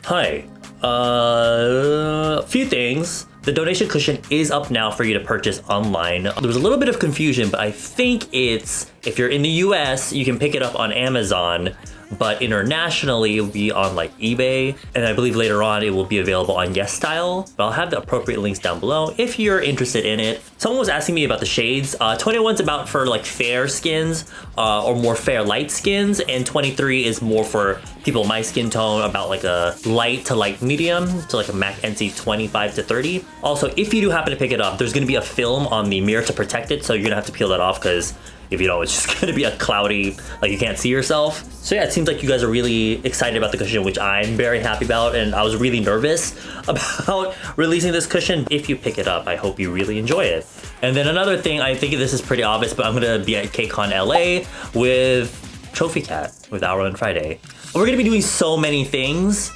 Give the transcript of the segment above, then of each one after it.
Hi. A few things. The donation cushion is up now for you to purchase online. There was a little bit of confusion, but I think it's, if you're in the US, you can pick it up on Amazon, but internationally it will be on like eBay, and I believe later on it will be available on YesStyle. But I'll have the appropriate links down below if you're interested in it. Someone was asking me about the shades. 21's about for like fair skins or more fair light skins, and 23 is more for people my skin tone, about like a light to light medium, to like a MAC NC 25 to 30. Also, if you do happen to pick it up, there's gonna be a film on the mirror to protect it, so you're gonna have to peel that off, because if you don't, it's just gonna be a cloudy, like you can't see yourself. So yeah, it seems like you guys are really excited about the cushion, which I'm very happy about, and I was really nervous about releasing this cushion. If you pick it up, I hope you really enjoy it. And then another thing, I think this is pretty obvious, but I'm gonna be at KCON LA with Trophy Cat, with Our Own Friday. We're gonna be doing so many things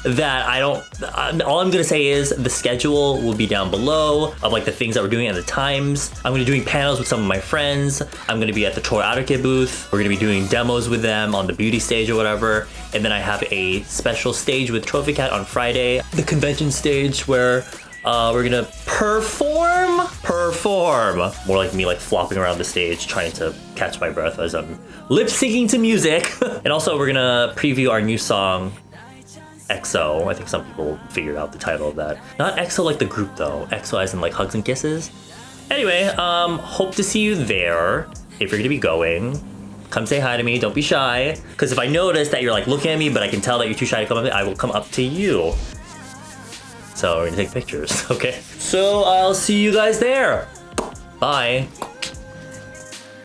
that all I'm gonna say is the schedule will be down below of like the things that we're doing at the times. I'm gonna be doing panels with some of my friends. I'm gonna be at the Troy Outerkit booth. We're gonna be doing demos with them on the beauty stage or whatever. And then I have a special stage with Trophy Cat on Friday, the convention stage where we're gonna perform. More like me like flopping around the stage trying to catch my breath as I'm lip syncing to music. And also we're gonna preview our new song, EXO. I think some people figured out the title of that. Not EXO like the group though. EXO as in like hugs and kisses. Anyway, hope to see you there. If you're gonna be going, come say hi to me, don't be shy. Because if I notice that you're like looking at me, but I can tell that you're too shy to come up, I will come up to you. So we're gonna take pictures, okay? So I'll see you guys there. Bye.